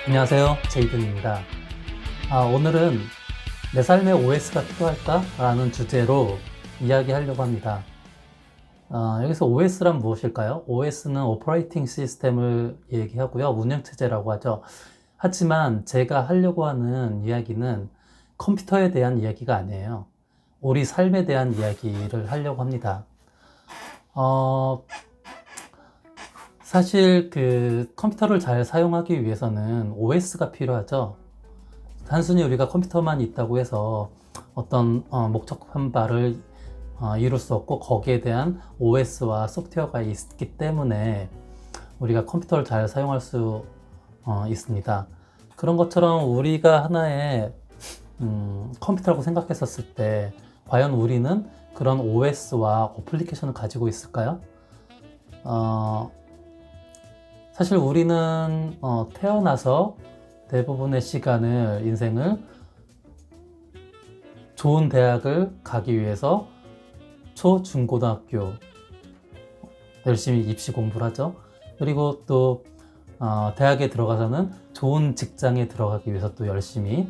안녕하세요, 제이든입니다. 오늘은 내 삶에 OS가 필요할까? 라는 주제로 이야기하려고 합니다. 여기서 OS란 무엇일까요? OS는 오퍼레이팅 시스템을 얘기하고요. 운영체제라고 하죠. 하지만 제가 하려고 하는 이야기는 컴퓨터에 대한 이야기가 아니에요. 우리 삶에 대한 이야기를 하려고 합니다. 사실 컴퓨터를 잘 사용하기 위해서는 OS가 필요하죠. 단순히 우리가 컴퓨터만 있다고 해서 어떤 목적한 바를 이룰 수 없고, 거기에 대한 OS와 소프트웨어가 있기 때문에 우리가 컴퓨터를 잘 사용할 수 있습니다. 그런 것처럼 우리가 하나의 컴퓨터라고 생각했었을 때 과연 우리는 그런 OS와 어플리케이션을 가지고 있을까요? 사실 우리는 태어나서 대부분의 시간을, 인생을 좋은 대학을 가기 위해서 초, 중, 고등학교 열심히 입시 공부를 하죠. 그리고 또 대학에 들어가서는 좋은 직장에 들어가기 위해서 또 열심히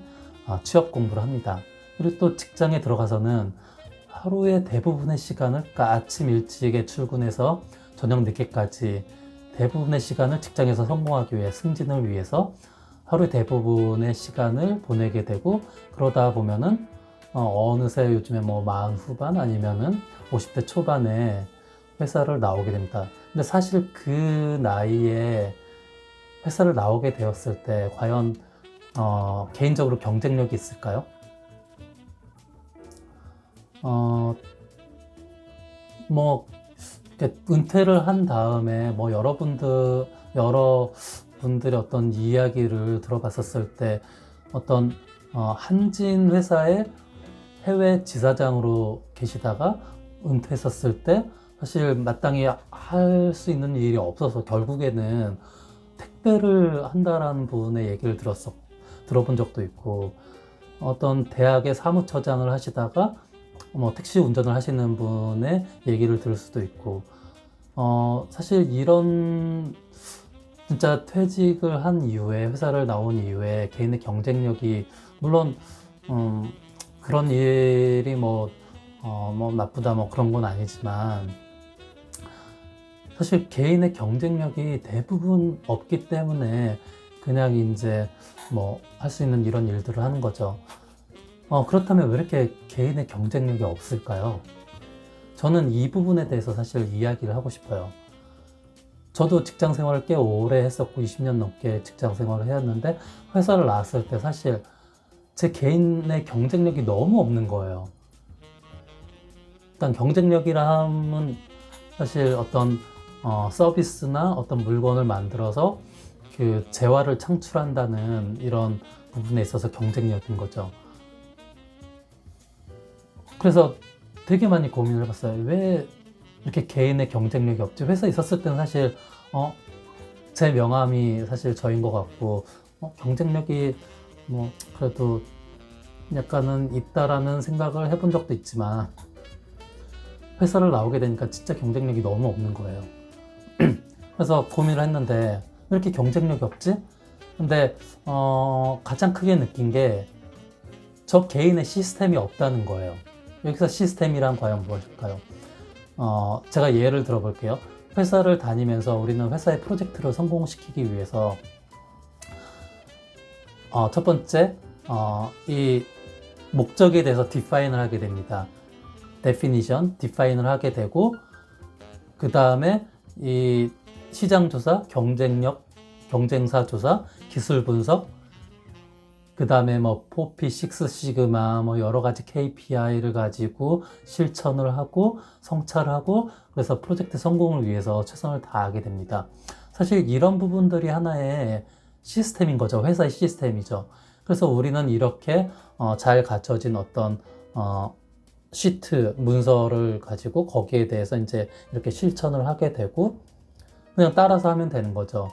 취업 공부를 합니다. 그리고 또 직장에 들어가서는 하루의 대부분의 시간을, 그러니까 아침 일찍에 출근해서 저녁 늦게까지 대부분의 시간을 직장에서 성공하기 위해, 승진을 위해서 하루의 대부분의 시간을 보내게 되고, 그러다 보면은 어느새 요즘에 뭐 40 후반 아니면은 50대 초반에 회사를 나오게 됩니다. 근데 사실 그 나이에 회사를 나오게 되었을 때 과연 개인적으로 경쟁력이 있을까요? 뭐 은퇴를 한 다음에 뭐 여러 분들의 어떤 이야기를 들어봤었을 때, 어떤 한진 회사의 해외 지사장으로 계시다가 은퇴했었을 때 사실 마땅히 할 수 있는 일이 없어서 결국에는 택배를 한다라는 분의 얘기를 들어본 적도 있고, 어떤 대학의 사무처장을 하시다가 택시 운전을 하시는 분의 얘기를 들을 수도 있고, 사실 이런 진짜 퇴직을 한 이후에, 회사를 나온 이후에 개인의 경쟁력이, 물론 그런 일이 뭐 나쁘다 뭐 그런 건 아니지만, 사실 개인의 경쟁력이 대부분 없기 때문에 그냥 이제 뭐 할 수 있는 이런 일들을 하는 거죠. 그렇다면 왜 이렇게 개인의 경쟁력이 없을까요? 저는 이 부분에 대해서 사실 이야기를 하고 싶어요. 저도 직장 생활을 꽤 오래 했었고 20년 넘게 직장 생활을 해왔는데, 회사를 나왔을 때 사실 제 개인의 경쟁력이 너무 없는 거예요. 일단 경쟁력이라 하면 사실 어떤 서비스나 어떤 물건을 만들어서 그 재화를 창출한다는 이런 부분에 있어서 경쟁력인 거죠. 그래서 되게 많이 고민을 해봤어요. 왜 이렇게 개인의 경쟁력이 없지? 회사에 있었을 때는 사실 제 명함이 사실 저인 것 같고, 경쟁력이 뭐 그래도 약간은 있다라는 생각을 해본 적도 있지만, 회사를 나오게 되니까 진짜 경쟁력이 너무 없는 거예요. 그래서 고민을 했는데 왜 이렇게 경쟁력이 없지? 근데 가장 크게 느낀 게 저 개인의 시스템이 없다는 거예요. 여기서 시스템이란 과연 무엇일까요? 제가 예를 들어 볼게요. 회사를 다니면서 우리는 회사의 프로젝트를 성공시키기 위해서 첫 번째 이 목적에 대해서 디파인을 하게 됩니다. definition, define을 하게 되고, 그 다음에 이 시장 조사, 경쟁력, 경쟁사 조사, 기술 분석, 그 다음에 뭐 4P, 6 시그마, 뭐 여러 가지 KPI를 가지고 실천을 하고 성찰을 하고, 그래서 프로젝트 성공을 위해서 최선을 다하게 됩니다. 사실 이런 부분들이 하나의 시스템인 거죠. 회사의 시스템이죠. 그래서 우리는 이렇게 잘 갖춰진 어떤 시트, 문서를 가지고 거기에 대해서 이제 이렇게 실천을 하게 되고 그냥 따라서 하면 되는 거죠.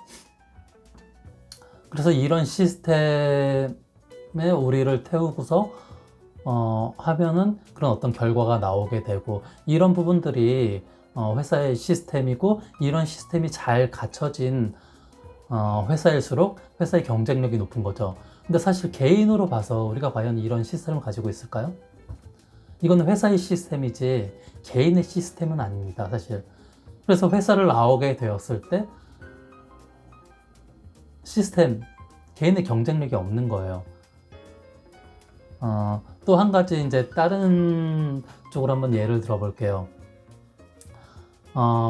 그래서 이런 시스템에 우리를 태우고서 하면은 그런 어떤 결과가 나오게 되고, 이런 부분들이 회사의 시스템이고 이런 시스템이 잘 갖춰진 회사일수록 회사의 경쟁력이 높은 거죠. 근데 사실 개인으로 봐서 우리가 과연 이런 시스템을 가지고 있을까요? 이거는 회사의 시스템이지 개인의 시스템은 아닙니다, 사실. 그래서 회사를 나오게 되었을 때 시스템, 개인의 경쟁력이 없는 거예요. 또 한 가지 이제 다른 쪽으로 한번 예를 들어 볼게요.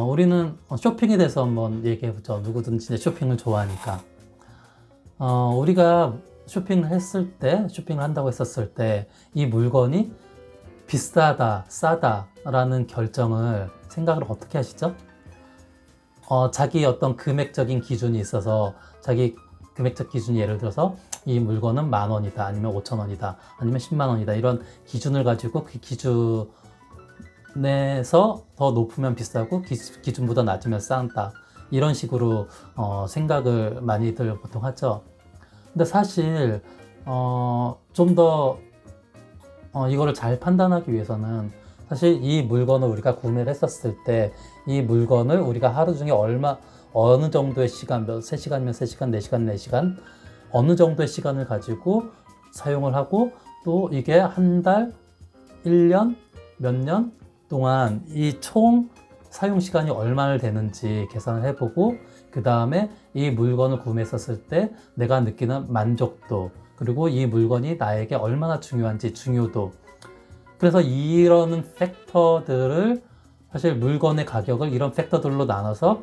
우리는 쇼핑에 대해서 한번 얘기해 보죠. 누구든지 쇼핑을 좋아하니까. 우리가 쇼핑을 했을 때, 쇼핑을 한다고 했었을 때, 이 물건이 비싸다, 싸다라는 결정을, 생각을 어떻게 하시죠? 자기 어떤 금액적인 기준이 있어서, 자기 금액적 기준이 예를 들어서 이 물건은 10,000원이다, 아니면 5,000원이다, 아니면 100,000원이다, 이런 기준을 가지고 그 기준에서 더 높으면 비싸고 기준보다 낮으면 싼다, 이런 식으로 생각을 많이들 보통 하죠. 근데 사실 좀 더 이거를 잘 판단하기 위해서는 사실 이 물건을 우리가 구매를 했었을 때 이 물건을 우리가 하루 중에 어느 정도의 시간, 3시간이면 3시간, 4시간, 4시간 어느 정도의 시간을 가지고 사용을 하고 또 이게 한 달, 1년, 몇 년 동안 이 총 사용 시간이 얼마나 되는지 계산을 해보고 그 다음에 이 물건을 구매했었을 때 내가 느끼는 만족도, 그리고 이 물건이 나에게 얼마나 중요한지 중요도, 그래서 이런 팩터들을, 사실 물건의 가격을 이런 팩터들로 나눠서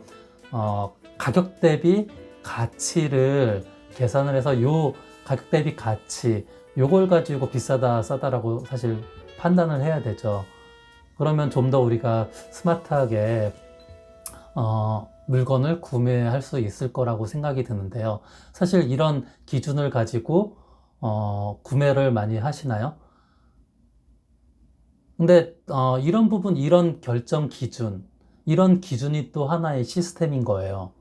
가격 대비 가치를 계산을 해서 요 가격 대비 가치, 요걸 가지고 비싸다 싸다라고 사실 판단을 해야 되죠. 그러면 좀 더 우리가 스마트하게 물건을 구매할 수 있을 거라고 생각이 드는데요. 사실 이런 기준을 가지고 구매를 많이 하시나요? 근데 이런 부분, 이런 결정 기준, 이런 기준이 또 하나의 시스템인 거예요.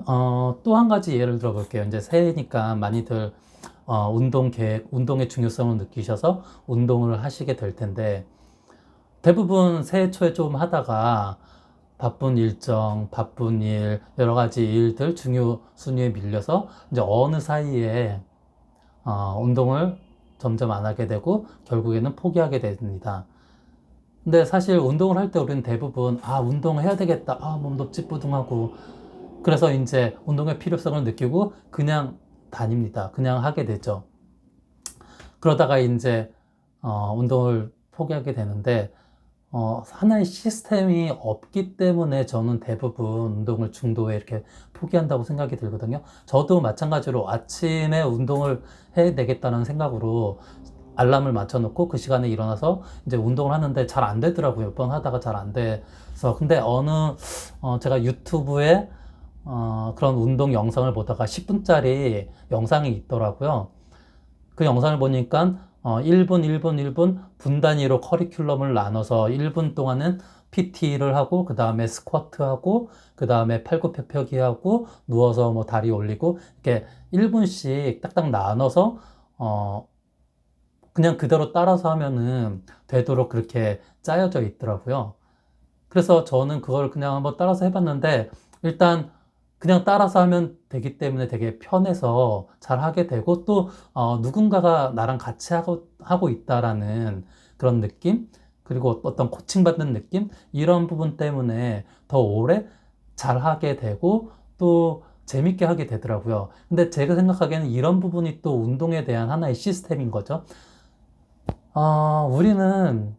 또 한 가지 예를 들어 볼게요. 이제 새해니까 많이들 운동 계획, 운동의 중요성을 느끼셔서 운동을 하시게 될 텐데, 대부분 새해 초에 좀 하다가 바쁜 일정, 바쁜 일, 여러 가지 일들 중요 순위에 밀려서 이제 어느 사이에 운동을 점점 안 하게 되고 결국에는 포기하게 됩니다. 근데 사실 운동을 할 때 우리는 대부분 운동해야 되겠다, 몸도 찌뿌둥하고, 그래서 이제 운동의 필요성을 느끼고 그냥 다닙니다. 그냥 하게 되죠. 그러다가 이제 운동을 포기하게 되는데, 하나의 시스템이 없기 때문에 저는 대부분 운동을 중도에 이렇게 포기한다고 생각이 들거든요. 저도 마찬가지로 아침에 운동을 해내겠다는 생각으로 알람을 맞춰놓고 그 시간에 일어나서 이제 운동을 하는데 잘 안 되더라고요. 몇 번 하다가 잘 안 돼서. 근데 제가 유튜브에 그런 운동 영상을 보다가 10분짜리 영상이 있더라고요. 그 영상을 보니까 1분, 1분, 1분 분 단위로 커리큘럼을 나눠서 1분 동안은 PT를 하고, 그 다음에 스쿼트 하고, 그 다음에 팔굽혀펴기 하고, 누워서 뭐 다리 올리고, 이렇게 1분씩 딱딱 나눠서 그냥 그대로 따라서 하면은 되도록 그렇게 짜여져 있더라고요. 그래서 저는 그걸 그냥 한번 따라서 해봤는데, 일단 그냥 따라서 하면 되기 때문에 되게 편해서 잘 하게 되고, 또 누군가가 나랑 같이 하고 있다라는 그런 느낌, 그리고 어떤 코칭받는 느낌, 이런 부분 때문에 더 오래 잘 하게 되고 또 재밌게 하게 되더라고요. 근데 제가 생각하기에는 이런 부분이 또 운동에 대한 하나의 시스템인 거죠. 우리는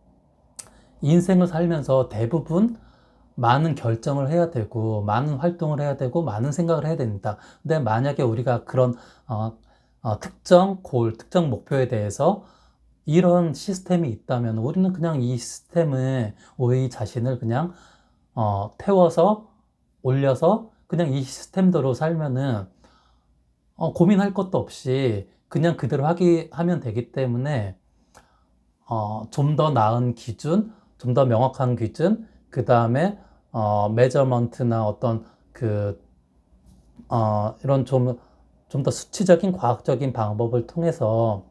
인생을 살면서 대부분 많은 결정을 해야 되고, 많은 활동을 해야 되고, 많은 생각을 해야 됩니다. 근데 만약에 우리가 그런 특정 골, 특정 목표에 대해서 이런 시스템이 있다면 우리는 그냥 이 시스템에 우리 자신을 그냥 태워서 올려서 그냥 이 시스템대로 살면은 고민할 것도 없이 그냥 그대로 하면 되기 때문에 좀 더 나은 기준, 좀 더 명확한 기준, 그 다음에 메저먼트나 어떤 이런 좀 더 수치적인 과학적인 방법을 통해서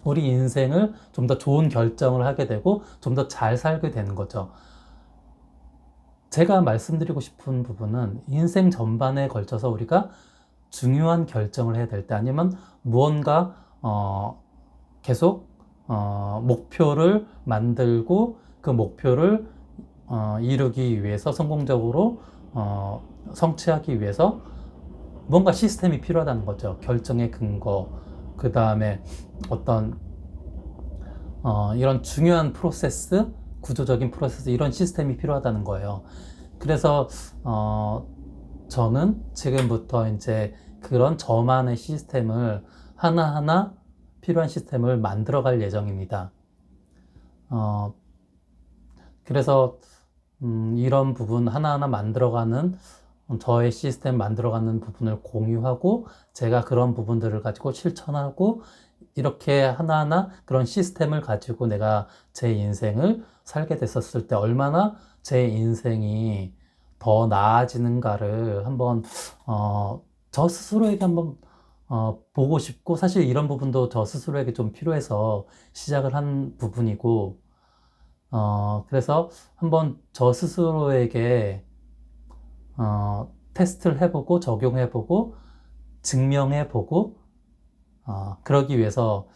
우리 인생을 좀 더 좋은 결정을 하게 되고 좀 더 잘 살게 되는 거죠. 제가 말씀드리고 싶은 부분은 인생 전반에 걸쳐서 우리가 중요한 결정을 해야 될 때 아니면 무언가 계속 목표를 만들고 그 목표를 이루기 위해서 성공적으로 성취하기 위해서 뭔가 시스템이 필요하다는 거죠. 결정의 근거, 그 다음에 어떤 이런 중요한 프로세스, 구조적인 프로세스, 이런 시스템이 필요하다는 거예요. 그래서 저는 지금부터 이제 그런 저만의 시스템을 하나하나 필요한 시스템을 만들어 갈 예정입니다. 그래서 이런 부분 하나하나 만들어가는 저의 시스템 만들어가는 부분을 공유하고 제가 그런 부분들을 가지고 실천하고 이렇게 하나하나 그런 시스템을 가지고 내가 제 인생을 살게 됐었을 때 얼마나 제 인생이 더 나아지는가를 한번 저 스스로에게 한번 보고 싶고 사실 이런 부분도 저 스스로에게 좀 필요해서 시작을 한 부분이고 그래서 한번 저 스스로에게 테스트를 해보고 적용해보고 증명해보고 그러기 위해서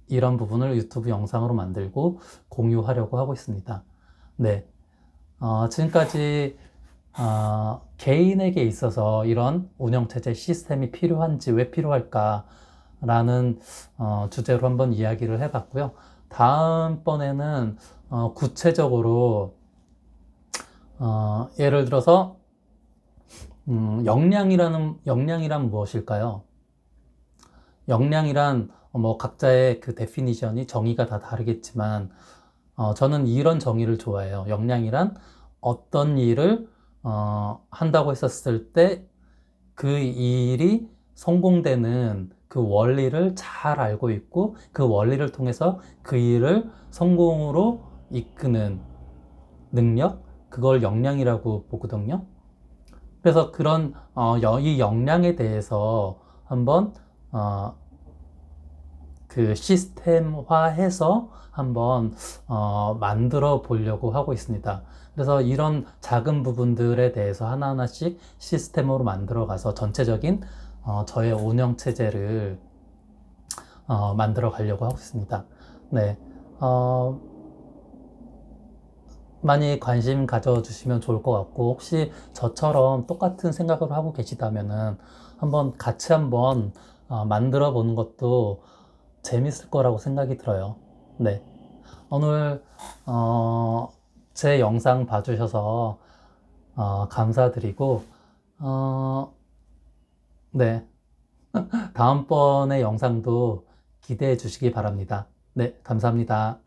이런 부분을 유튜브 영상으로 만들고 공유하려고 하고 있습니다. 네, 지금까지 개인에게 있어서 이런 운영체제 시스템이 필요한지 왜 필요할까 라는 주제로 한번 이야기를 해봤고요. 다음번에는 구체적으로 예를 들어서 역량이란 무엇일까요? 역량이란 뭐 각자의 그 데피니션이 정의가 다 다르겠지만 저는 이런 정의를 좋아해요. 역량이란 어떤 일을 한다고 했었을 때 그 일이 성공되는 그 원리를 잘 알고 있고 그 원리를 통해서 그 일을 성공으로 이끄는 능력, 그걸 역량이라고 보거든요. 그래서 그런 이 역량에 대해서 한번 그 시스템화해서 한번 만들어 보려고 하고 있습니다. 그래서 이런 작은 부분들에 대해서 하나하나씩 시스템으로 만들어 가서 전체적인 저의 운영 체제를 만들어 가려고 하고 있습니다. 네, 많이 관심 가져주시면 좋을 것 같고 혹시 저처럼 똑같은 생각을 하고 계시다면은 한번 같이 한번 만들어 보는 것도 재밌을 거라고 생각이 들어요. 네, 오늘 제 영상 봐주셔서 감사드리고 네, 다음번의 영상도 기대해 주시기 바랍니다. 네, 감사합니다.